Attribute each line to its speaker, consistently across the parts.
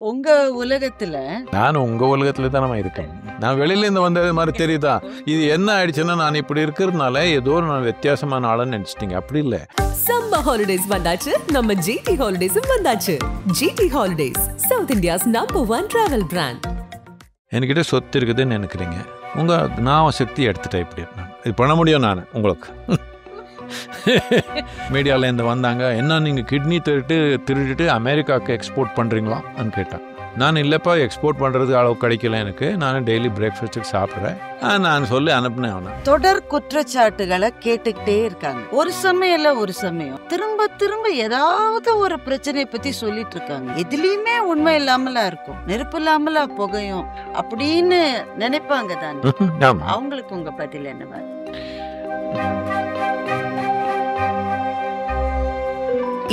Speaker 1: உங்க உலகத்துல
Speaker 2: நான் உங்க உலகத்துல தான் இருக்கேன். நான் வெளியில இருந்து வந்தது மாதிரி தெரியுதா? இது என்ன ஆயிடுச்சுன்னா, நான் இப்படி இருக்கிறதுனால ஏதோ நான் வித்தியாசமான ஆளுன்னு நினைச்சிட்டீங்க. அப்படி இல்லை.
Speaker 3: சம்மர் ஹாலிடேஸ் வந்தாச்சு, நம்ம ஜிடி ஹாலிடேஸும் வந்தாச்சு. GT holidays, South India's number 1 travel brand.
Speaker 2: என்கிட்ட சொத்து இருக்குதுன்னு நினைக்கிறீங்க. உங்க நான் சக்தி எடுத்துட்டேன். இப்படி இது பண்ண முடியும் நான் உங்களுக்கு. மீடியாவில் இருந்து வந்தாங்க, என்ன நீங்கள் கிட்னி திருடிட்டு அமெரிக்காவுக்கு எக்ஸ்போர்ட் பண்ணுறீங்களா అని கேட்டேன். நான் இல்லைப்பா, எக்ஸ்போர்ட் பண்ணுறதுக்கு அளவு கிடைக்கல எனக்கு, நான் டெய்லி பிரேக்ஃபாஸ்ட்டுக்கு சாப்பிட்றேன் நான் சொல்லி அனுப்புனேன். அவனை
Speaker 1: தொடர் குற்றச்சாட்டுகளை கேட்டுக்கிட்டே இருக்காங்க. ஒரு சமயம் திரும்ப திரும்ப ஏதாவது ஒரு பிரச்சனையை பத்தி சொல்லிட்டு இருக்காங்க. எதுலயுமே உண்மை இல்லாமலா இருக்கும், நெருப்பு இல்லாமலா புகையும் அப்படின்னு நினைப்பாங்க தான். அவங்களுக்கு உங்க பதில் என்னவா?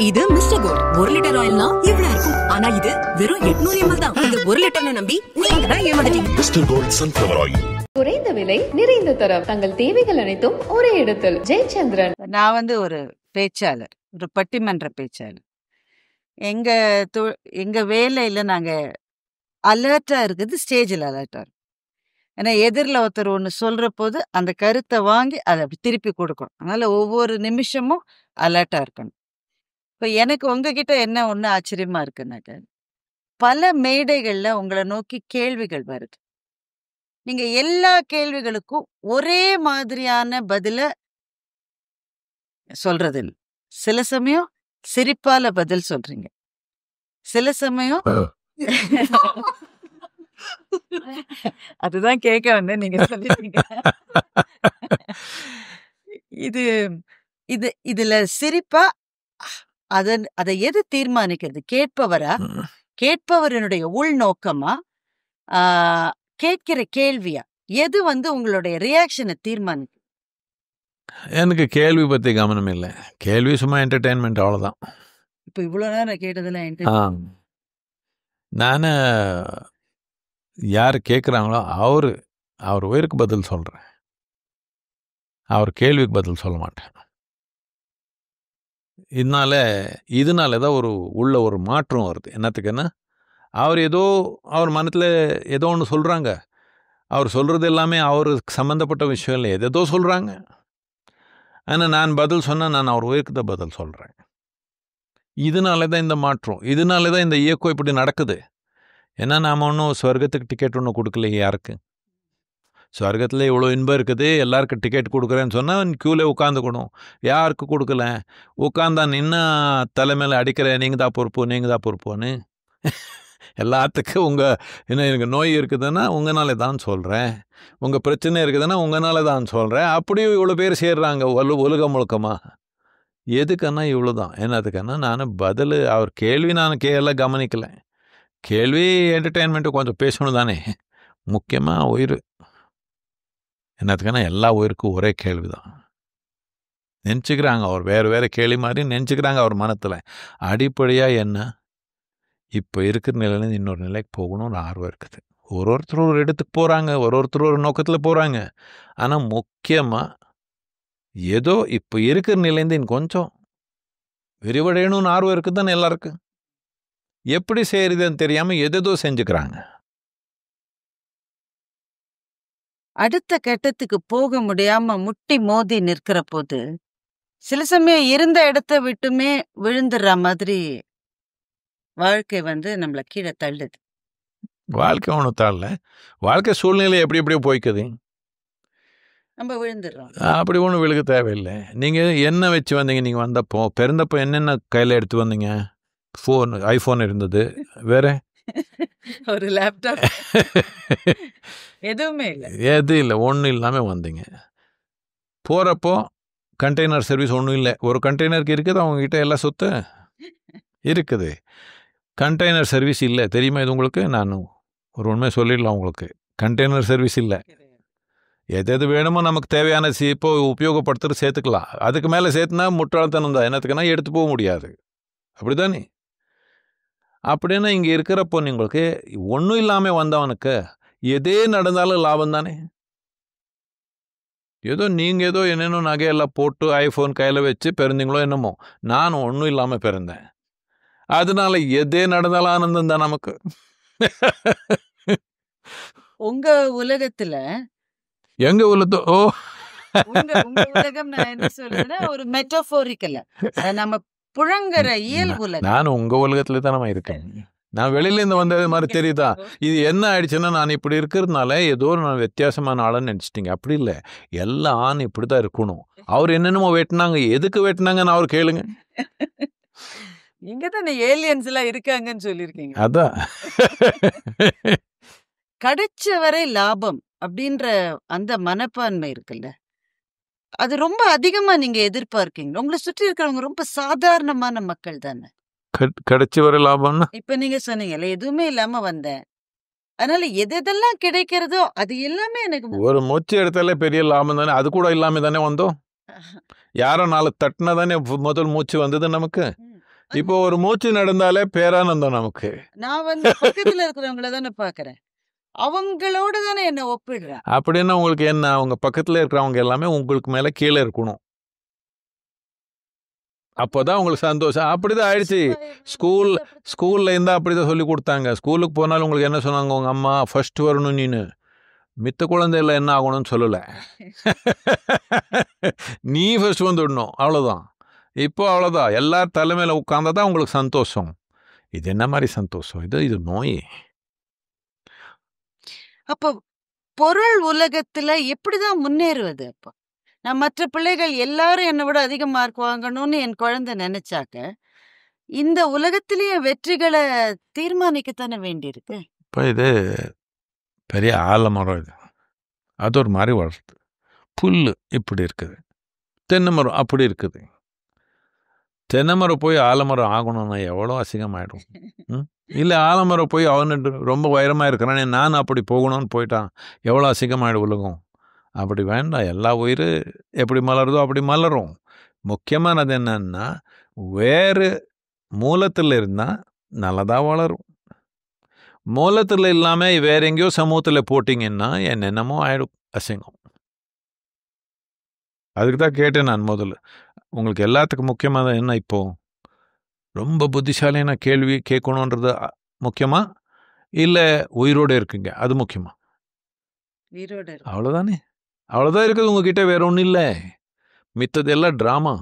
Speaker 3: இது மிஸ்டர் கோல்ட் 1 லிட்டர் ஆயில்னா இவ்ளோ இருக்கும். ஆனா இது வெறும் 800 ml தான். இது 1 லிட்டர்னு நம்பி நீங்க தான் ஏமாந்தீங்க. Mister gold sunflower oil.
Speaker 4: குறைந்த விலை, நிறைந்த தரம், தங்கள் தேவைகள் அனைத்தும் ஒரே இடத்தில். ஜெயச்சந்திரன்.
Speaker 1: நான் ஒரு பேச்சாளர், ஒரு பட்டிமன்ற பேச்சாளர். எங்க வேலையில நாங்க அலர்ட்டா இருக்குது, ஸ்டேஜில் அலர்ட்டா இருக்கும். ஏன்னா எதிரில் ஒருத்தர் ஒன்று சொல்ற போது அந்த கருத்தை வாங்கி அதை திருப்பி கொடுக்கணும். அதனால ஒவ்வொரு நிமிஷமும் அலர்ட்டா இருக்கணும். இப்போ எனக்கு உங்ககிட்ட என்ன ஒன்று ஆச்சரியமா இருக்குன்னாக்க, பல மேடைகள்ல உங்களை நோக்கி கேள்விகள் வருது. நீங்க எல்லா கேள்விகளுக்கும் ஒரே மாதிரியான பதில சொல்றது இல்லை. சில சமயம் சிரிப்பால பதில் சொல்றீங்க, சில சமயம் அதுதான் கேட்க வந்தேன், நீங்க சொல்லிட்டீங்க. இதுல சிரிப்பா அதை எது தீர்மானிக்கிறது? கேட்பவரனுடைய உள்நோக்கமா, கேட்கிற கேள்வியா? எது உங்களுடைய ரியாக்ஷனை தீர்மானிக்கும்?
Speaker 2: எனக்கு கேள்வி பற்றி கவனம் இல்லை. கேள்வி சும்மா என்டர்டெயின்மெண்ட், அவ்வளோதான்.
Speaker 1: இப்போ இவ்வளோ நேரம் கேட்டதெல்லாம்
Speaker 2: நான் யார் கேட்குறாங்களோ அவர் உயிருக்கு பதில் சொல்கிறேன், அவர் கேள்விக்கு பதில் சொல்ல மாட்டேன். இதனால தான் உள்ள ஒரு மாற்றம் வருது. என்னத்துக்குன்னா, அவர் மனத்தில் ஏதோ ஒன்று சொல்கிறாங்க. அவர் சொல்கிறது எல்லாமே அவருக்கு சம்மந்தப்பட்ட விஷயம் இல்லை, எதோ சொல்கிறாங்க. ஆனால் நான் பதில் சொன்னால் நான் அவர் உயிருக்கு தான் பதில் சொல்கிறேன். இதனால தான் இந்த மாற்றம், இதனால தான் இந்த இயக்கம் இப்படி நடக்குது. ஏன்னா நாம் ஒன்றும் ஸ்வர்க்கத்துக்கு டிக்கெட் ஒன்றும் கொடுக்கலையே யாருக்கு. ஸ்வர்க்கத்தில் இவ்வளோ இன்பம் இருக்குது, எல்லாருக்கும் டிக்கெட் கொடுக்குறேன்னு சொன்னால் க்யூவில் உட்காந்துக்கணும். யாருக்கு கொடுக்கல, உட்காந்தா நின்னா தலைமையில் அடிக்கிறேன், நீங்கள் தான் பொறுப்புன்னு. எல்லாத்துக்கும் எனக்கு நோய் இருக்குதுன்னா உங்களால தான் சொல்கிறேன், உங்கள் பிரச்சனை இருக்குதுன்னா உங்களால தான் சொல்கிறேன். அப்படியும் இவ்வளோ பேர் சேர்றாங்க உலகம் முழுக்கமாக. எதுக்குன்னா இவ்வளோ தான். என்னதுக்குன்னா, நான் பதில் அவர் கேள்வி நான் எல்லாம் கவனிக்கலை. கேள்வி என்டர்டெயின்மெண்ட்டு கொஞ்சம் பேசணும் தானே. முக்கியமாக உயிர். என்னத்துக்குன்னா எல்லா உயிருக்கும் ஒரே கேள்வி தான் நினச்சிக்கிறாங்க. அவர் வேறு கேள்வி மாதிரி நினச்சிக்கிறாங்க அவர் மனத்தில். அடிப்படையாக என்ன, இப்போ இருக்கிற நிலையிலேருந்து இன்னொரு நிலைக்கு போகணும்னு ஆர்வம் இருக்குது. ஒருத்தர் ஒரு இடத்துக்கு போகிறாங்க, ஒருத்தர் ஒரு நோக்கத்தில் போகிறாங்க. ஆனால் முக்கியமாக ஏதோ இப்போ இருக்கிற நிலையிலேருந்து இன்னும் கொஞ்சம் விரிவடையணும்னு ஆர்வம் இருக்குது தானே எல்லாருக்கும். எப்படி செய்கிறதுன்னு தெரியாமல் எதோ செஞ்சுக்கிறாங்க.
Speaker 1: அடுத்த கட்டத்துக்கு போக முடியாம முட்டி மோதி நிற்கிற போது சில சமயம் இருந்த இடத்த விட்டுமே விழுந்துடுற மாதிரி வாழ்க்கை நம்மளை கீழே தள்ளுது.
Speaker 2: வாழ்க்கை ஒன்றும் தள்ள, வாழ்க்கை சூழ்நிலை எப்படியோ போய்க்குது,
Speaker 1: நம்ம விழுந்துடுறோம்.
Speaker 2: அப்படி ஒன்றும் விழுக தேவையில்லை. நீங்கள் என்ன வச்சு வந்தீங்க? நீங்கள் வந்தப்போ பிறந்தப்போ என்னென்ன கையில் எடுத்து வந்தீங்க? ஐஃபோன் இருந்தது, வேற
Speaker 1: ஒரு லேப்டாப், எதுவுமே இல்லை.
Speaker 2: எது இல்லை, ஒன்றும் இல்லாமல் வந்தீங்க. போகிறப்போ கண்டெய்னர் சர்வீஸ் ஒன்றும் இல்லை. ஒரு கண்டெய்னருக்கு இருக்குது, அவங்ககிட்ட எல்லா சொத்து இருக்குது. கண்டெய்னர் சர்வீஸ் இல்லை, தெரியுமா இது உங்களுக்கு? நான் ஒரு உண்மை சொல்லிடலாம் உங்களுக்கு. கண்டெய்னர் சர்வீஸ் இல்லை. எது வேணுமோ நமக்கு தேவையான இப்போ உபயோகப்படுத்துறது சேர்த்துக்கலாம். அதுக்கு மேலே சேர்த்துனா முட்டாள்தனம் தான். என்னத்துக்குன்னா எடுத்து போக முடியாது, அப்படி தானே? அப்படின்னா இங்கே இருக்கிறப்போ உங்களுக்கு ஒன்றும் இல்லாமல் வந்தவனுக்கு எதே நடந்தாலும் லாபம் தானே. நீங்கள் என்னென்னோ நகையெல்லாம் போட்டு ஐஃபோன் கையில் வச்சு பிறந்தீங்களோ என்னமோ. நான் ஒன்றும் இல்லாமல் பிறந்தேன். அதனால எதே நடந்தாலும் ஆனந்தம் தான் நமக்கு.
Speaker 1: உங்க உலகத்துல
Speaker 2: எங்க உலகத்தோ
Speaker 1: உங்க உலகம் நான் என்ன சொல்றேன்னா ஒரு மெட்டாஃபோரிக்கல், நம்ம புழங்குற இயல் உலகம்.
Speaker 2: நான் உங்க உலகத்துல தான் நம்ம இருக்கேன். நான் வெளியில இருந்து வந்தது மாதிரி தெரியுதா? இது என்ன ஆயிடுச்சுன்னா, நான் இப்படி இருக்கிறதுனால ஏதோ நான் வித்தியாசமான ஆளுன்னு நினைச்சிட்டீங்க. அப்படி இல்லை, எல்லா ஆண் இப்படிதான் இருக்கணும். அவர் என்னென்னமோ வெட்டினாங்க, எதுக்கு வெட்டினாங்கன்னு அவர் கேளுங்க.
Speaker 1: இங்க தானே ஏலியன்ஸ் எல்லாம் இருக்காங்கன்னு சொல்லியிருக்கீங்க.
Speaker 2: அதான்
Speaker 1: கிடைச்ச வரை லாபம் அப்படின்ற அந்த மனப்பான்மை இருக்குல்ல, அது ரொம்ப அதிகமா நீங்க எதிர்பார்க்கீங்க. உங்களை சுற்றி இருக்கிறவங்க ரொம்ப சாதாரணமான மக்கள் தானே.
Speaker 2: கிடைச்சி வர லாபம்னா
Speaker 1: இப்ப நீங்க சொன்னீங்கல்ல, எதுவுமே இல்லாம வந்தேன், அதனால எதெல்லாம் கிடைக்கிறதோ அது எல்லாமே எனக்கு
Speaker 2: ஒரு மூச்சு எடுத்தாலே பெரிய லாபம் தானே. அது கூட இல்லாம தானே வந்தோம். யாரோ நாலு தட்டினா தானே முதல் மூச்சு வந்தது நமக்கு. இப்போ ஒரு மூச்சு நடந்தாலே பேரானந்தம் நமக்கு.
Speaker 1: நான் வந்து பக்கத்துல இருக்கிறவங்கள தானே பாக்குறேன், அவங்களோட தானே என்ன ஒப்பிடுறேன்.
Speaker 2: அப்படின்னா உங்களுக்கு என்ன, அவங்க பக்கத்துல இருக்கிறவங்க எல்லாமே உங்களுக்கு மேல கீழே இருக்கணும், அப்போதான் உங்களுக்கு சந்தோஷம். அப்படிதான் ஆயிடுச்சு. ஸ்கூல்ல இருந்தா அப்படிதான் சொல்லி கொடுத்தாங்க. ஸ்கூலுக்கு போனாலும் உங்களுக்கு என்ன சொன்னாங்க, உங்க அம்மா ஃபர்ஸ்ட் வரணும், நீனு மித்த குழந்தைல என்ன ஆகணும்னு சொல்லல, நீ ஃபர்ஸ்ட் வந்துடணும், அவ்வளவுதான். இப்போ அவ்வளவுதான், எல்லார் தலைமையில உட்கார்ந்தாதான் உங்களுக்கு சந்தோஷம். இது என்ன மாதிரி சந்தோஷம்? இது நோய்.
Speaker 1: அப்போ பொருள் உலகத்துல எப்படிதான் முன்னேறுவது? அப்போ நான் மற்ற பிள்ளைகள் எல்லாரும் என்னை விட அதிக மார்க் வாங்கணும்னு என் குழந்தை நினைச்சாக்க, இந்த உலகத்திலேயே வெற்றிகளை தீர்மானிக்கத்தானே வேண்டியிருக்கு.
Speaker 2: இப்போ இது பெரிய ஆலமரம், இது அது ஒரு மாதிரி வளருது. புல் இப்படி இருக்குது, தென்னை மரம் அப்படி இருக்குது. தென்னை மரம் போய் ஆலமரம் ஆகணும்னா எவ்வளோ அசிங்கமாயிடும். இல்லை, ஆலமரம் போய் அவனு ரொம்ப உயரமாக இருக்கிறானே, நான் அப்படி போகணும்னு போயிட்டான், எவ்வளோ அசிங்கமாயிடும் உலகம். அப்படி வேண்டாம். எல்லா உயிர் எப்படி மலருதோ அப்படி மலரும். முக்கியமானது என்னன்னா, வேறு மூலத்தில் இருந்தால் நல்லதாக வளரும். மூலத்தில் இல்லாமல் வேற எங்கேயோ சமூகத்தில் போட்டிங்கன்னா என்னென்னமோ ஆயிடும், அசிங்கம். அதுக்கு தான் கேட்டேன் நான் முதல்ல, உங்களுக்கு எல்லாத்துக்கும் முக்கியமானது என்ன? இப்போ ரொம்ப புத்திசாலியான கேள்வி கேட்கணுன்றது முக்கியமா, இல்லை உயிரோடு இருக்குங்க அது முக்கியமா? அவ்வளோதானே, அவ்வளோதான் இருக்குது உங்ககிட்ட, வேற ஒன்றும் இல்லை. மித்தது எல்லாம் ட்ராமா.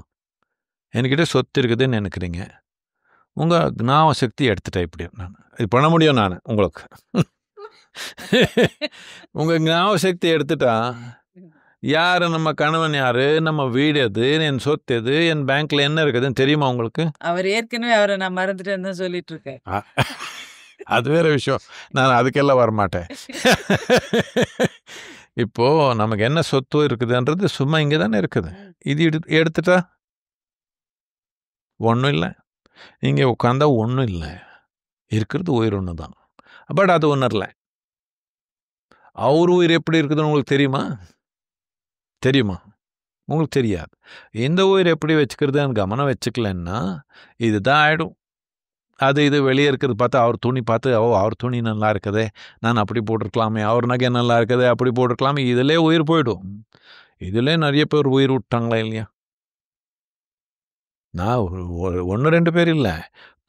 Speaker 2: என்கிட்ட சொத்து இருக்குதுன்னு நினைக்கிறீங்க, உங்கள் ஞாபக சக்தி எடுத்துட்டேன். இப்படி நான் இது பண்ண முடியும். நான் உங்களுக்கு உங்கள் ஞாபக சக்தி எடுத்துட்டா, யார் நம்ம கணவன், யாரு நம்ம வீடு, எது என் சொத்து, எது என் பேங்க்ல என்ன இருக்குதுன்னு தெரியுமா உங்களுக்கு?
Speaker 1: அவர் ஏற்கனவே அவரை நான் மறந்துட்டேன்னு தான் சொல்லிட்டு இருக்கேன்.
Speaker 2: அது வேற விஷயம், நான் அதுக்கெல்லாம் வரமாட்டேன். இப்போ நமக்கு என்ன சொத்து இருக்குதுன்றது சும்மா இங்கே தானே இருக்குது. இது எடுத்துட்டா ஒன்றும் இல்லை, இங்கே உட்காந்தா ஒன்றும் இல்லை, இருக்கிறது உயிர் ஒன்று தான். பட் அது உணரல. அவர் உயிர் எப்படி இருக்குதுன்னு உங்களுக்கு தெரியுமா? தெரியுமா? உங்களுக்கு தெரியாது. இந்த உயிர் எப்படி வச்சுக்கிறதுன்னு கவனம் வச்சுக்கலன்னா இதுதான் ஆகிடும். அது இது வெளியே இருக்கிறது பார்த்து, அவர் துணி பார்த்து, அவர் துணி நல்லா இருக்குதே, நான் அப்படி போட்டிருக்கலாமே, அவர் நகை நல்லா இருக்குதே, அப்படி போட்டிருக்கலாமே, இதிலே உயிர் போயிடும். இதிலே நிறைய பேர் உயிர் விட்டாங்களா இல்லையா? நான் 1-2 பேர் இல்லை,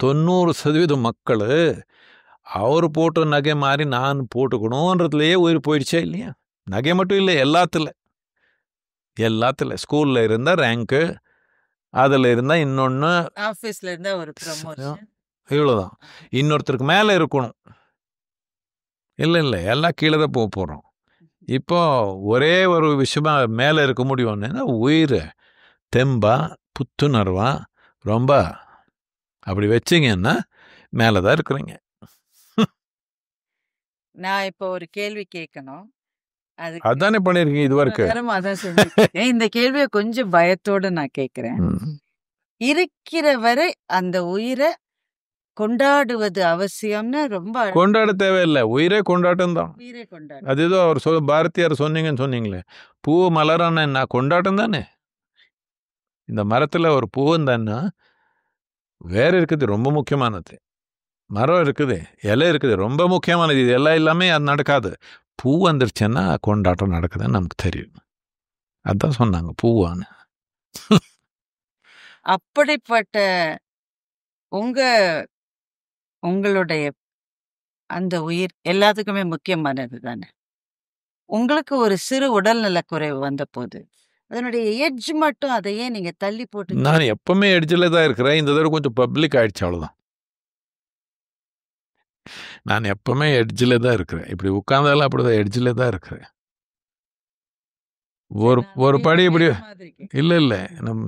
Speaker 2: 90% மக்கள் அவர் போட்ட நகை மாதிரி நான் போட்டுக்கணுன்றதுலையே உயிர் போயிடுச்சே இல்லையா? நகை மட்டும் இல்லை, எல்லாத்துல ஸ்கூல்ல இருந்தா ரேங்க்கு, அதில் இருந்தால் இன்னொன்று,
Speaker 1: ஆஃபீஸில் இருந்தால் ஒரு ப்ரமோஷன்,
Speaker 2: இவ்வளோதான். இன்னொருத்தருக்கு மேலே இருக்கணும். இல்லை, எல்லாம் கீழே தான் போக போகிறோம். இப்போ ஒரே ஒரு விஷயமா மேலே இருக்க முடியும்னா உயிர் தெம்பா புத்துணர்வா ரொம்ப அப்படி வச்சிங்கன்னா மேலே தான் இருக்கிறீங்க.
Speaker 1: நான் இப்போ ஒரு கேள்வி கேட்கணும்.
Speaker 2: அதானே பண்ணிருக்கீங்க இது வரைக்கும்.
Speaker 1: அதான் செஞ்சுருக்கேன். இந்த கேள்வியை கொஞ்சம் பயத்தோட நான் கேட்கிறேன். இருக்கிற வரை அந்த உயிரை கொண்டாடுவது அவசியம்னு ரொம்ப
Speaker 2: கொண்டாட தேவையில்லை, உயிரே கொண்டாட்டம் தான்.
Speaker 1: உயிரை கொண்டாடு.
Speaker 2: அது ஏதோ அவர் பாரதியார் சொன்னீங்களே, பூ மலரான என்ன கொண்டாட்டம் தானே. இந்த மரத்தில் ஒரு பூவுந்தான்னா வேற இருக்குது, ரொம்ப முக்கியமானது. மரம் இருக்குது, இலை இருக்குது, ரொம்ப முக்கியமானது. இது எல்லாம் எல்லாமே அது நடக்காது. பூ வந்துருச்சுன்னா கொண்டாட்டம் நடக்குதுன்னு நமக்கு தெரியும். அதான் சொன்னாங்க பூவான்னு.
Speaker 1: அப்படிப்பட்ட உங்க உங்களுடைய அந்த உயிர் எல்லாத்துக்குமே முக்கியமானது தானே. உங்களுக்கு ஒரு சிறு உடல்நலக் குறைவு வந்தபோது, அதனுடைய எட்ஜ் மட்டும் அதை ஏன் நீங்க தள்ளி போட்டு
Speaker 2: நான் எப்பவுமே எட்ஜில் தான் இருக்கிறேன். இந்த தடவை கொஞ்சம் பப்ளிக் ஆயிடுச்சு, அவ்வளோதான். நான் எப்பவுமே எட்ஜில் தான் இருக்கிறேன். இப்படி உட்கார்ந்தாலும் அப்படிதான் எட்ஜில் தான் இருக்கிறேன். ஒரு படி இப்படி இல்லை இல்லை,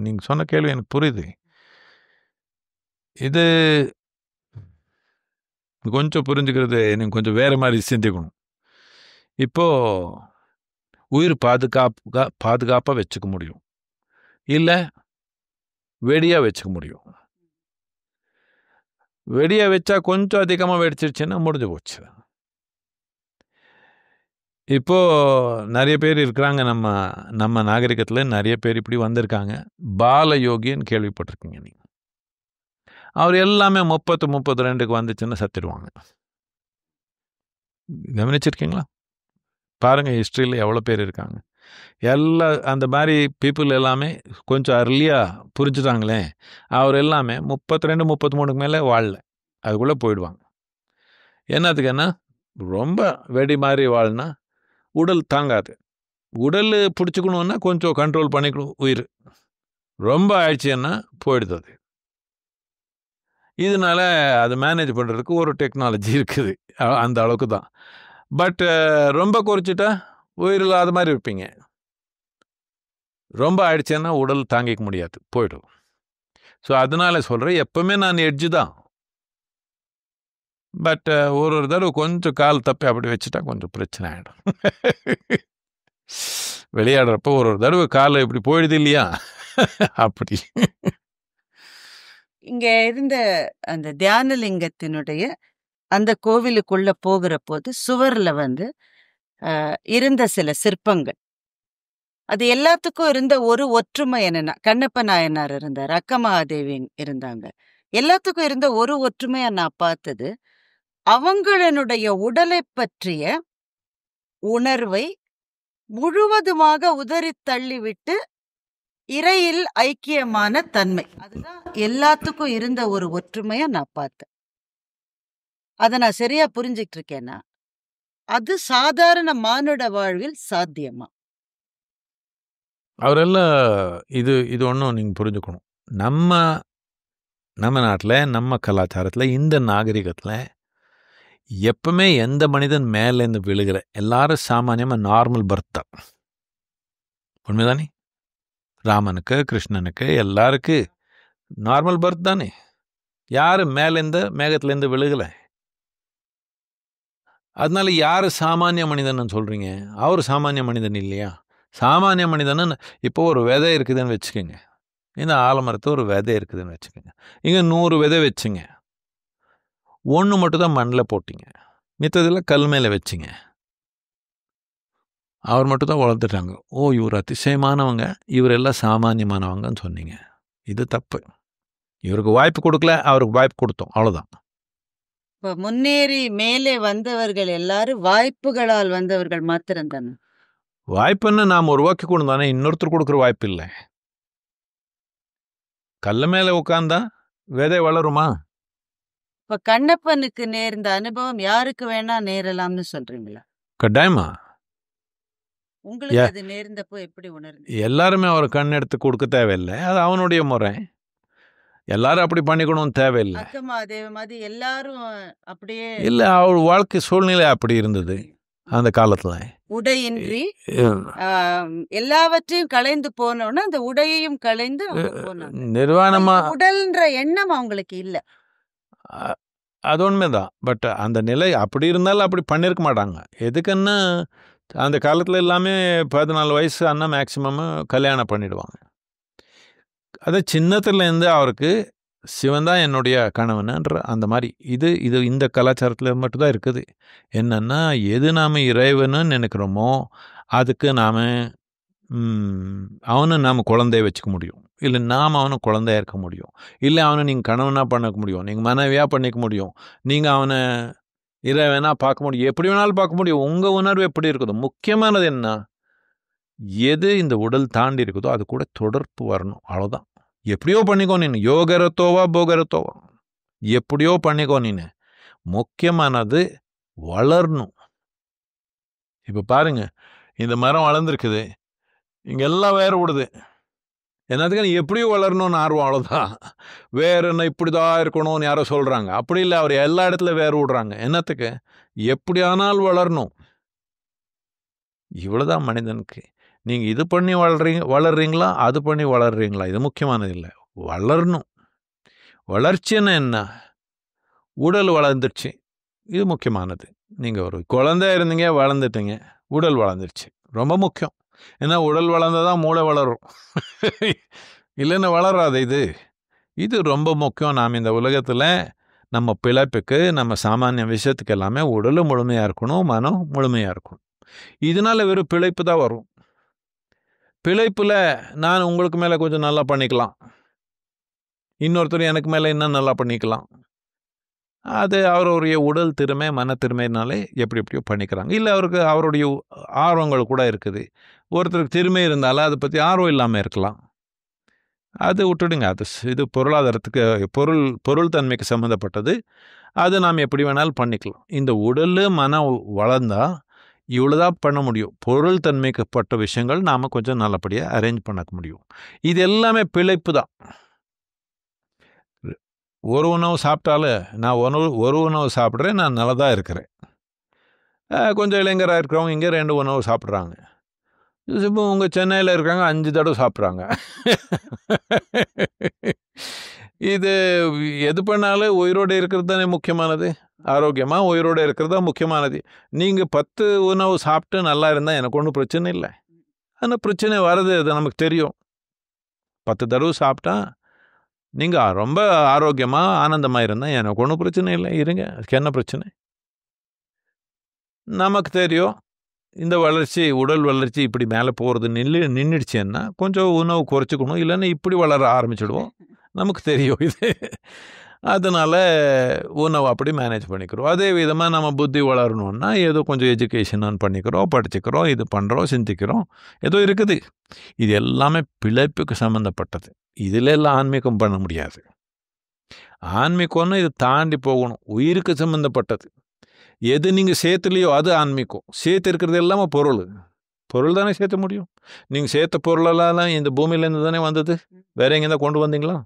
Speaker 2: நீங்கள் சொன்ன கேள்வி எனக்கு புரியுது. இது கொஞ்சம் புரிஞ்சுக்கிறது நீங்கள் கொஞ்சம் வேறு மாதிரி சிந்திக்கணும். இப்போது உயிர் பாதுகாப்பாக வச்சுக்க முடியும், இல்லை வெடியாக வச்சுக்க முடியும். வெடியாக வச்சா கொஞ்சம் அதிகமாக வெடிச்சிருச்சுன்னா முடிஞ்சு போச்சு. இப்போது நிறைய பேர் இருக்கிறாங்க, நம்ம நாகரிகத்தில் நிறைய பேர் இப்படி வந்திருக்காங்க. பால யோகின்னு கேள்விப்பட்டிருக்கீங்க நீங்கள். அவர் எல்லாமே 32 வந்துச்சுன்னா சத்திடுவாங்க. கவனிச்சிருக்கீங்களா? பாருங்கள், ஹிஸ்ட்ரியில் எவ்வளோ பேர் இருக்காங்க. அந்த மாதிரி பீப்புள் எல்லாமே கொஞ்சம் அர்லியாக புரிஞ்சுட்டாங்களே, அவர் எல்லாமே 32-33 மேலே வாழல, அதுக்குள்ளே போயிடுவாங்க. என்னத்துக்குன்னா ரொம்ப வெடி மாதிரி வாழ்னா உடல் தாங்காது. உடல் பிடிச்சிக்கணுன்னா கொஞ்சம் கண்ட்ரோல் பண்ணிக்கணும். உயிர் ரொம்ப ஆயிடுச்சுன்னா போயிடுது அது. இதனால அதை மேனேஜ் பண்ணுறதுக்கு ஒரு டெக்னாலஜி இருக்குது, அந்த அளவுக்கு தான். பட் ரொம்ப குறைச்சிட்டா உயிர் இல்லாத மாதிரி இருப்பீங்க. ரொம்ப ஆயிடுச்சுன்னா உடல் தாங்கிக்க முடியாது, போய்டும். ஸோ அதனால சொல்கிறேன், எப்பவுமே நான் எட்ஜு தான். பட் ஒரு தடவை கொஞ்சம் கால் தப்பி அப்படி வச்சுட்டா கொஞ்சம் பிரச்சனை ஆகிடும். விளையாடுறப்போ ஒரு தடவை காலை இப்படி போயிடுது இல்லையா, அப்படி.
Speaker 1: இங்க இருந்த அந்த தியானலிங்கத்தினுடைய அந்த கோவிலுக்குள்ள போகிற போது சுவர்ல இருந்த சில சிற்பங்கள், அது எல்லாத்துக்கும் இருந்த ஒரு ஒற்றுமை என்னன்னா, கண்ணப்ப நாயனார் இருந்தார், அக்கமகாதேவி இருந்தாங்க. எல்லாத்துக்கும் இருந்த ஒரு ஒற்றுமையா நான் பார்த்தது, அவங்களுடைய உடலை பற்றிய உணர்வை முழுவதுமாக உதறி தள்ளிவிட்டு இறையில் ஐக்கியமான தன்மை. அதுதான் எல்லாத்துக்கும் இருந்த ஒரு ஒற்றுமையா நான் பார்த்தேன். அதை நான் சரியா புரிஞ்சுக்கிட்டு இருக்கேன்னா, அது சாதாரண மானுட வாழ்வில் சாத்தியமா?
Speaker 2: அவரெல்லாம் இது ஒன்றும் நீங்கள் புரிஞ்சுக்கணும். நம்ம நாட்டில், நம்ம கலாச்சாரத்தில், இந்த நாகரிகத்தில் எப்பவுமே எந்த மனிதன் மேலேருந்து விழுகிற எல்லாரும் சாமானியமாக நார்மல் பர்த் தான். உண்மைதானே? ராமனுக்கு, கிருஷ்ணனுக்கு, எல்லாருக்கு நார்மல் பர்த் தானே. யாரும் மேகத்துலேருந்து விழுகலை. அதனால யார் சாமானிய மனிதன் சொல்கிறீங்க? அவர் சாமானிய மனிதன் இல்லையா? சாமானிய மனிதன் இப்போ ஒரு விதை இருக்குதுன்னு வச்சுக்கோங்க. இந்த ஆலமரத்து ஒரு விதை இருக்குதுன்னு வச்சுக்கோங்க. இங்கே 100 விதை வச்சுங்க. 1 மட்டும் தான் மண்ணில் போட்டிங்க, மித்ததெல்லாம் கல் மேலே வச்சிங்க. அவர் மட்டும் தான் வளர்த்துட்டாங்க. ஓ, இவர் அதிசயமானவங்க, இவரெல்லாம் சாமானியமானவங்கன்னு சொன்னீங்க. இது தப்பு. இவருக்கு வாய்ப்பு கொடுக்கல, அவருக்கு வாய்ப்பு கொடுத்தோம், அவ்வளோதான்.
Speaker 1: இப்போ முன்னேறி மேலே வந்தவர்கள் எல்லாரும் வாய்ப்புகளால் வந்தவர்கள் மாத்திரம் தானே.
Speaker 2: வாய்ப்புன்னு நாம் உருவாக்கி கொண்டு தானே, இன்னொருத்தர் கொடுக்குற வாய்ப்பு இல்லை. கல்ல மேலே உட்காந்தா விதை வளருமா?
Speaker 1: இப்போ கண்ணப்பனுக்கு நேர்ந்த அனுபவம் யாருக்கு வேணா நேரலாம்னு சொல்றீங்களா?
Speaker 2: கட்டாயமா.
Speaker 1: உங்களுக்கு அது நேர்ந்தப்போ எப்படி உணர்ந்து?
Speaker 2: எல்லாருமே அவர் கண் எடுத்து கொடுக்க தேவையில்லை, அது அவனுடைய முறை. எல்லாரும் அப்படி பண்ணிக்கணும்னு தேவையில்லை.
Speaker 1: அக்கமகாதேவி மாதிரி எல்லாரும் அப்படியே
Speaker 2: இல்லை, அவர் வாழ்க்கை சூழ்நிலை அப்படி இருந்தது அந்த காலத்தில்.
Speaker 1: உடையின்றி எல்லாவற்றையும் களைந்து போனோன்னா அந்த உடையையும் களைந்து
Speaker 2: நிர்வாணமா
Speaker 1: உடல்ன்ற எண்ணம் அவங்களுக்கு இல்லை.
Speaker 2: அது உண்மைதான். பட் அந்த நிலை அப்படி இருந்தாலும் அப்படி பண்ணியிருக்க மாட்டாங்க. எதுக்குன்னா அந்த காலத்தில் எல்லாமே 14 வயசு அண்ணா மேக்சிமம் கல்யாணம் பண்ணிடுவாங்க. அது சின்னத்துலேருந்து அவருக்கு சிவன் தான் என்னுடைய கணவன்ன்ற அந்த மாதிரி இது இந்த கலாச்சாரத்தில் மட்டும்தான் இருக்குது. என்னென்னா, எது நாம் இறைவன்னு நினைக்கிறோமோ அதுக்கு நாம் குழந்தைய வச்சுக்க முடியும், இல்லை நாம் அவனை குழந்தையா இருக்க முடியும், இல்லை அவனை நீங்கள் கணவனாக பண்ணிக்க முடியும், நீங்கள் மனைவியாக பண்ணிக்க முடியும், நீங்கள் அவனை இறைவனாக பார்க்க முடியும், எப்படி வேணாலும் பார்க்க முடியும். உங்கள் உணர்வு எப்படி இருக்குதோ. முக்கியமானது என்ன, எது இந்த உடல் தாண்டி இருக்குதோ அது கூட தொடர்பு வரணும், அவ்வளோதான். எப்படியோ பண்ணிக்கோ, நீ யோகரத்தோவா போகரத்தோவா, எப்படியோ பண்ணிக்கோ நீனு. முக்கியமானது வளரணும். இப்போ பாருங்க, இந்த மரம் வளர்ந்துருக்குது, இங்கெல்லாம் வேர் விடுது. என்னதுக்கு? எப்படியும் வளரணும்னு ஆர்வம், அவ்வளோதான். வேறு என்ன இப்படி தான் இருக்கணும்னு யாரோ சொல்கிறாங்க. அப்படி இல்லை, அவர் எல்லா இடத்துல வேர் விடுறாங்க. என்னத்துக்கு? எப்படி ஆனாலும் வளரணும். இவ்வளோதான் மனிதனுக்கு. நீங்கள் இது பண்ணி வளர்றீங்களா, அது பண்ணி வளர்றீங்களா, இது முக்கியமானது இல்லை. வளரணும். வளர்ச்சின்னு என்ன? உடல் வளர்ந்துருச்சு, இது முக்கியமானது. நீங்கள் ஒரு குழந்தை இருந்தீங்க, வளர்ந்துட்டீங்க, உடல் வளர்ந்துருச்சு, ரொம்ப முக்கியம். ஏன்னா உடல் வளர்ந்தாதான் மூளை வளரும். இல்லைன்னா வளராது. இது ரொம்ப முக்கியம். நாம் இந்த உலகத்தில் நம்ம பிழைப்புக்கு, நம்ம சாமானிய விஷயத்துக்கு எல்லாமே உடலும் முழுமையாக இருக்கணும், மனம் முழுமையாக இருக்கணும். இதனால் வெறும் பிழைப்பு தான் வரும். பிழைப்பில் நான் உங்களுக்கு மேலே கொஞ்சம் நல்லா பண்ணிக்கலாம், இன்னொருத்தர் எனக்கு மேலே இன்னும் நல்லா பண்ணிக்கலாம். அது அவருடைய உடல் திறமை, மனத்திறமைனாலே எப்படி எப்படியோ பண்ணிக்கிறாங்க. இல்லை அவருடைய ஆர்வங்கள் கூட இருக்குது. ஒருத்தருக்கு திறமை இருந்தாலும் அதை பற்றி ஆர்வம் இல்லாமல் இருக்கலாம். அது விட்டுடுங்க. இது பொருளாதாரத்துக்கு, பொருள் தன்மைக்கு சம்மந்தப்பட்டது. அது நாம் எப்படி வேணாலும் பண்ணிக்கலாம். இந்த உடல் மனம் வளர்ந்தால் இவ்வளோதான் பண்ண முடியும். பொருள் தன்மைக்கப்பட்ட விஷயங்கள் நாம் கொஞ்சம் நல்லபடியாக அரேஞ்ச் பண்ண முடியும். இது எல்லாமே பிழைப்பு தான். ஒரு உணவு சாப்பிட்டாலும் நான் ஒரு உணவு சாப்பிட்றேன், நான் நல்லா தான் இருக்கிறேன். கொஞ்சம் இளைஞராக இருக்கிறவங்க இங்கே 2 உணவு சாப்பிட்றாங்க. இப்போ உங்கள் சென்னையில் இருக்காங்க, 5 தடவை சாப்பிட்றாங்க. இது எது பண்ணாலும் உயிரோடு இருக்கிறது தானே முக்கியமானது. ஆரோக்கியமாக உயிரோடு இருக்கிறது தான் முக்கியமானது. நீங்கள் 10 உணவு சாப்பிட்டு நல்லா இருந்தால் எனக்கு ஒன்றும் பிரச்சனை இல்லை. ஆனால் பிரச்சனை வருது, அது நமக்கு தெரியும். 10 தடவை சாப்பிட்டா நீங்கள் ரொம்ப ஆரோக்கியமாக ஆனந்தமாக இருந்தால் எனக்கு ஒன்றும் பிரச்சனை இல்லை, இருங்க. அதுக்கு என்ன பிரச்சனை? நமக்கு தெரியும் இந்த வளர்ச்சி, உடல் வளர்ச்சி இப்படி மேலே போகிறது நின்றுடுச்சுன்னா கொஞ்சம் உணவு குறைச்சிக்கணும், இல்லைன்னா இப்படி வளர ஆரம்பிச்சிடுவோம். நமக்கு தெரியும் இது. அதனால் உணவு அப்படி மேனேஜ் பண்ணிக்கிறோம். அதே விதமாக நம்ம புத்தி வளரணுன்னா ஏதோ கொஞ்சம் எஜுகேஷன் பண்ணிக்கிறோம், படிச்சுக்கிறோம், இது பண்ணுறோம், சிந்திக்கிறோம், ஏதோ இருக்குது. இது எல்லாமே பிழைப்புக்கு சம்மந்தப்பட்டது. இதில் எல்லாம் ஆன்மீகம் பண்ண முடியாது. ஆன்மீகம்னு இது தாண்டி போகணும், உயிருக்கு சம்மந்தப்பட்டது. எது நீங்கள் சேர்த்துலையோ அது ஆன்மீகம். சேர்த்து இருக்கிறது எல்லாமே பொருள் தானே சேர்த்த முடியும். நீங்கள் சேர்த்த பொருளெல்லாம் இந்த பூமியிலேருந்து தானே வந்தது, வேற எங்கேருந்தா கொண்டு வந்தீங்களா?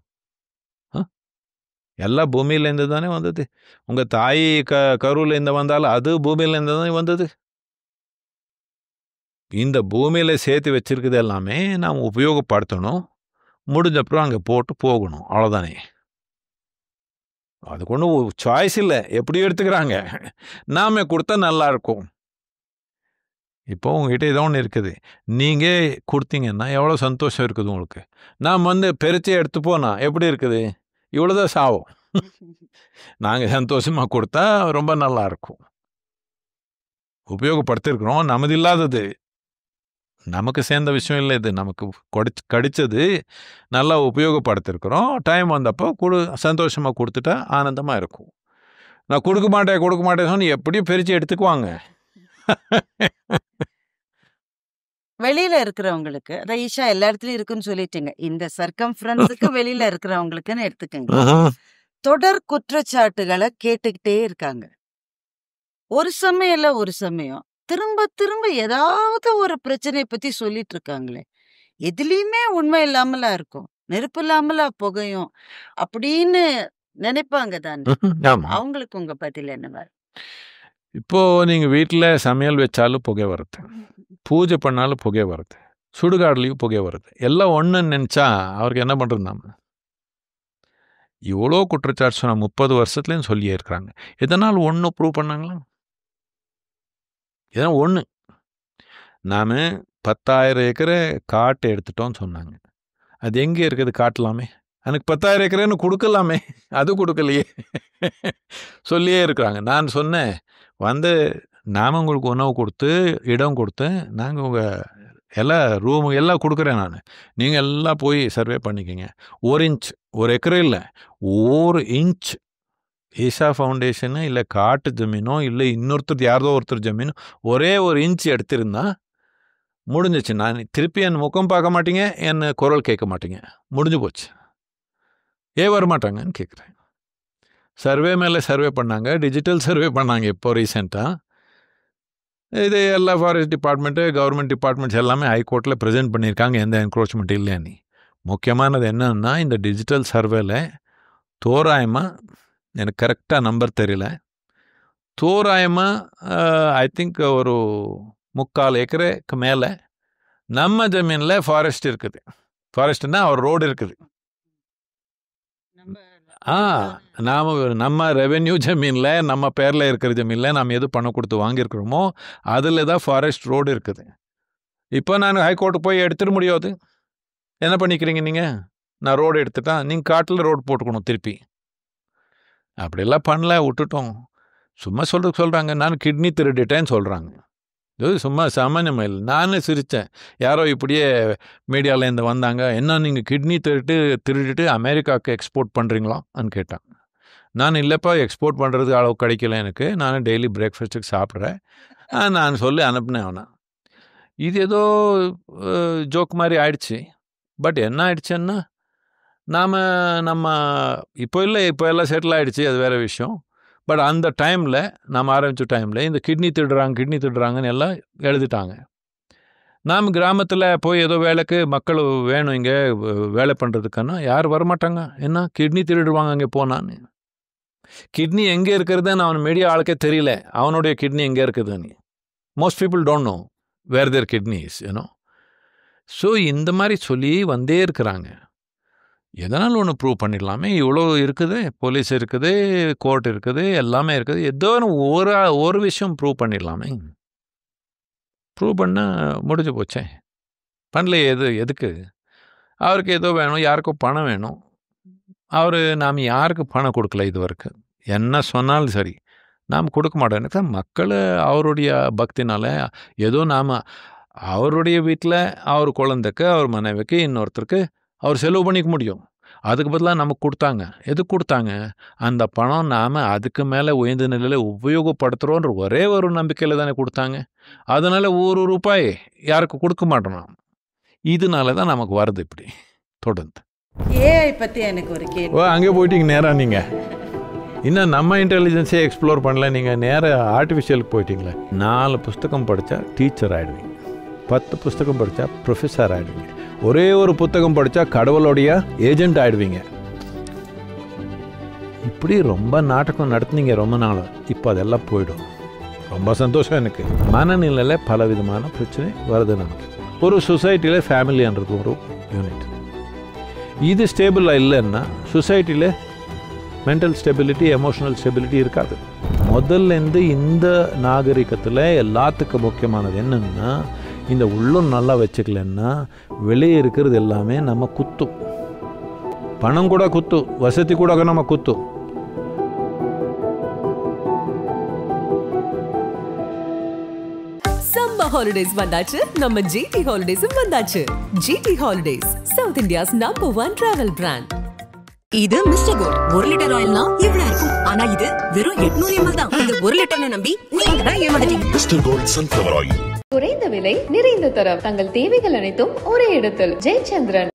Speaker 2: எல்லாம் பூமியிலேருந்து தானே வந்தது. உங்கள் தாய் கருவிலேருந்து வந்தாலும் அது பூமியிலேருந்து தானே வந்தது. இந்த பூமியில் சேர்த்து வச்சிருக்குது எல்லாமே நாம் உபயோகப்படுத்தணும், முடிஞ்சப்புறம் அங்கே போட்டு போகணும், அவ்வளோதானே. அதுக்கு ஒன்றும் சாய்ஸ் இல்லை, எப்படி எடுத்துக்கிறாங்க. நாம கொடுத்தா நல்லா இருக்கும். இப்போ உங்ககிட்ட ஏதோ ஒன்று இருக்குது, நீங்கள் கொடுத்தீங்கன்னா எவ்வளோ சந்தோஷம் இருக்குது உங்களுக்கு. நாம் பெருச்சி எடுத்து போனால் எப்படி இருக்குது, இவ்வளோதான் சாவும். நாங்கள் சந்தோஷமாக கொடுத்தா ரொம்ப நல்லா இருக்கும். உபயோகப்படுத்திருக்கிறோம், நமது இல்லாதது, நமக்கு சேர்ந்த விஷயம் இல்லை. இது நமக்கு கடிச்சது, நல்லா உபயோகப்படுத்திருக்கிறோம். டைம் வந்தப்போ சந்தோஷமாக கொடுத்துட்டா ஆனந்தமாக இருக்கும். நான் கொடுக்க மாட்டேன் சொன்னால் எப்படியும் பிரித்து எடுத்துக்குவாங்க.
Speaker 1: வெளியில இருக்கிறவங்களுக்கு, அதான் ஈஷா எல்லா இடத்துலயும் இருக்குன்னு சொல்லிட்டீங்க, இந்த சர்க்கம்ஃபரன்ஸுக்கு வெளியில இருக்கிறவங்களுக்குன்னு எடுத்துக்கங்க. தொடர் குற்றச்சாட்டுகளை கேட்டுக்கிட்டே இருக்காங்க. ஒரு சமயம் திரும்ப திரும்ப ஏதாவது ஒரு பிரச்சனையை பத்தி சொல்லிட்டு இருக்காங்களே, எதுலயுமே உண்மை இல்லாமலா இருக்கும், நெருப்பு இல்லாமலா புகையும் அப்படின்னு நினைப்பாங்க தானே. அவங்களுக்கு உங்க பதில் என்னவா?
Speaker 2: இப்போ நீங்கள் வீட்டில் சமையல் வச்சாலும் புகை வருது, பூஜை பண்ணாலும் புகை வருது, சுடுகாடுலையும் புகை வருது. எல்லாம் ஒன்றுன்னு நினச்சா அவருக்கு என்ன பண்ணுறது? நாம இவ்வளோ குற்றச்சாட்டு சொன்னால் 30 வருஷத்துலேயும் சொல்லியே இருக்கிறாங்க. எதனால் ஒன்று ப்ரூவ் பண்ணாங்களா? இதான் ஒன்று. நாம் 10,000 ஏக்கரை காட்டை எடுத்துட்டோன்னு சொன்னாங்க. அது எங்கே இருக்குது? காட்டலாமே. எனக்கு 10,000 ஏக்கரைன்னு கொடுக்கலாமே, அது கொடுக்கலையே. சொல்லியே இருக்கிறாங்க. நான் சொன்னேன், நாம் உங்களுக்கு உணவு கொடுத்து இடம் கொடுத்து நாங்கள் உங்கள் எல்லாம் ரூமு எல்லாம் கொடுக்குறேன் நான், நீங்கள் எல்லாம் போய் சர்வே பண்ணிக்கோங்க. 1 இன்ச், 1 ஏக்கரை இல்லை, 1 இன்ச் ஈஷா ஃபவுண்டேஷனு இல்லை காட்டு ஜமீனோ இல்லை இன்னொருத்தர் யாரோ ஒருத்தர் ஜமீனோ ஒரே 1 இன்ச் எடுத்திருந்தா முடிஞ்சிச்சு. நான் திருப்பி என் முகம் பார்க்க மாட்டீங்க, என் குரல் கேட்க மாட்டீங்க, முடிஞ்சு போச்சு. ஏன் வரமாட்டாங்கன்னு கேட்குறேன். சர்வே மேலே சர்வே பண்ணாங்க, டிஜிட்டல் சர்வே பண்ணாங்க இப்போ ரீசெண்டாக. இது எல்லா ஃபாரஸ்ட் டிபார்ட்மெண்ட்டு, கவர்மெண்ட் டிபார்ட்மெண்ட்ஸ் எல்லாமே ஹைகோர்ட்டில் ப்ரெசென்ட் பண்ணியிருக்காங்க எந்த என்க்ரோச்மெண்ட் இல்லைன்னு. முக்கியமானது என்னன்னா, இந்த டிஜிட்டல் சர்வேல தோராயமாக, எனக்கு கரெக்டாக நம்பர் தெரியல, தோராயமாக ஐ திங்க் ஒரு 3/4 ஏக்கருக்கு மேலே நம்ம ஜமீனில் ஃபாரஸ்ட் இருக்குது. ஃபாரஸ்ட்னா ஒரு ரோடு இருக்குது. நம்ம ரெவென்யூ ஜமீனில், நம்ம பேரில் இருக்கிற ஜமீனில் நாம் எது பணம் கொடுத்து வாங்கியிருக்கிறோமோ அதில் தான் ஃபாரஸ்ட் ரோடு இருக்குது. இப்போ நான் ஹைகோர்ட்டு போய் எடுத்துட முடியாது. என்ன பண்ணிக்கிறீங்க நீங்கள்? நான் ரோடு எடுத்துட்டேன், நீங்கள் காட்டில் ரோடு போட்டுக்கணும் திருப்பி. அப்படிலாம் பண்ணல, விட்டுட்டோம். சும்மா சொல்கிறாங்க நான் கிட்னி திருடிட்டேன்னு சொல்கிறாங்க. இது சும்மா சாமானியமாக இல்லை. நானே சிரித்தேன். யாரோ இப்படியே மீடியாவிலேருந்து வந்தாங்க, என்ன நீங்கள் கிட்னி திருடிட்டு அமெரிக்காவுக்கு எக்ஸ்போர்ட் பண்ணுறீங்களான்னு கேட்டாங்க. நான் இல்லைப்பா, எக்ஸ்போர்ட் பண்ணுறது அளவு கிடைக்கல எனக்கு, நான் டெய்லி பிரேக்ஃபாஸ்ட்டுக்கு சாப்பிட்றேன் நான் சொல்லி அனுப்புனேன் அவனை. இது ஏதோ ஜோக் மாதிரி ஆயிடுச்சு. பட் என்ன ஆயிடுச்சுன்னா, நம்ம இப்போ எல்லாம் செட்டில் ஆகிடுச்சு, அது வேறு விஷயம். பட் அந்த டைமில், நாம் ஆரம்பித்த டைமில் இந்த கிட்னி திருடுறாங்கன்னு எல்லாம் எழுதிட்டாங்க. நாம் கிராமத்தில் போய் ஏதோ வேலைக்கு மக்கள் வேணும் இங்கே வேலை பண்ணுறதுக்குன்னா யார் வரமாட்டாங்க. என்ன கிட்னி திருடுவாங்க அங்கே போனான்னு. கிட்னி எங்கே இருக்கிறதுன்னு அவன் மீடியா ஆளுக்கே தெரியல, அவனுடைய கிட்னி எங்கே இருக்குதுன்னு. Most people don't know where their kidneys, you know. So இந்த மாதிரி சொல்லி வந்தே இருக்கிறாங்க. எதனால் ஒன்று ப்ரூவ் பண்ணிடலாமே, இவ்வளோ இருக்குது, போலீஸ் இருக்குது, கோர்ட் இருக்குது, எல்லாமே இருக்குது, ஏதோ ஒரு விஷயம் ப்ரூவ் பண்ணிடலாமே. ப்ரூவ் பண்ணால் முடிஞ்சு போச்சே. பண்ணல, எதுக்கு? அவருக்கு ஏதோ வேணும், யாருக்கோ பணம் வேணும். நாம் யாருக்கு பணம் கொடுக்கல இது வரைக்கும். என்ன சொன்னாலும் சரி நாம் கொடுக்க மாட்டோம். எனக்கு மக்கள் அவருடைய பக்தினால் ஏதோ நாம் அவருடைய வீட்டில் அவர் குழந்தைக்கு, அவர் மனைவிக்கு, இன்னொருத்தருக்கு அவர் செலவு பண்ணிக்க முடியும். அதுக்கு பதிலாக நமக்கு கொடுத்தாங்க. எதுக்கு கொடுத்தாங்க? அந்த பணம் நாம் அதுக்கு மேலே உயர்ந்த நிலையில் உபயோகப்படுத்துகிறோன்ற ஒரே ஒரு நம்பிக்கையில் தானே கொடுத்தாங்க. அதனால் ஒரு ரூபாய் யாருக்கு கொடுக்க மாட்டோம். இதனால தான் நமக்கு வருது இப்படி தொடர்ந்து.
Speaker 1: ஏஐ பற்றி எனக்கு ஒரு கேள்வி.
Speaker 2: அங்கே போயிட்டீங்க நேராக. நீங்கள் இன்னும் நம்ம இன்டெலிஜென்ஸே எக்ஸ்ப்ளோர் பண்ணல, நீங்கள் நேராக ஆர்டிஃபிஷியலுக்கு போயிட்டீங்களே. 4 புஸ்தகம் படித்தா டீச்சர் ஆகிடுவீங்க, 10 புஸ்தகம் படித்தா ப்ரொஃபஸர் ஆகிடுவீங்க, ஒரே ஒரு புத்தகம் படித்தா கடவுளுடைய ஏஜென்ட் ஆகிடுவீங்க. இப்படி ரொம்ப நாடகம் நடத்துனீங்க ரொம்ப நாள். இப்போ அதெல்லாம் போயிடும். ரொம்ப சந்தோஷம் எனக்கு. மனநிலையில் பலவிதமான பிரச்சனை வருது நமக்கு. ஒரு சொசைட்டியில் ஃபேமிலின்றது ஒரு யூனிட். இது ஸ்டேபிளாக இல்லைன்னா சொசைட்டியில் மென்டல் ஸ்டெபிலிட்டி, எமோஷனல் ஸ்டெபிலிட்டி இருக்காது. முதல்லேருந்து இந்த நாகரிகத்தில் எல்லாத்துக்கும் முக்கியமானது என்னென்னா, இந்த உள்ளம் நல்லா வச்சுக்கலன்னா வெளியே இருக்கிறது எல்லாமே நம்ம குத்தும். பணம் கூட குத்தும், வசதி கூட நம்ம குத்தும்.
Speaker 3: சம்மர் ஹாலிடேஸ் வந்தாச்சு, நம்ம ஜிடி ஹாலிடேஸும் வந்தாச்சு. GT holidays, South India's #1 travel brand. இது மிஸ்டர் கோல்ட் 1 லிட்டர் ஆயில்னா இவ்ளோ இருக்கும். ஆனா இது வெறும் 800 ml தான். இது 1 லிட்டர்னு நம்பி நீங்க தான் ஏமாந்துட்டீங்க. Mister gold sunflower oil.
Speaker 4: குறைந்த விலை, நிறைந்த தரம், தங்கள் தேவைகள் அனைத்தும் ஒரே இடத்தில். ஜெயச்சந்திரன்.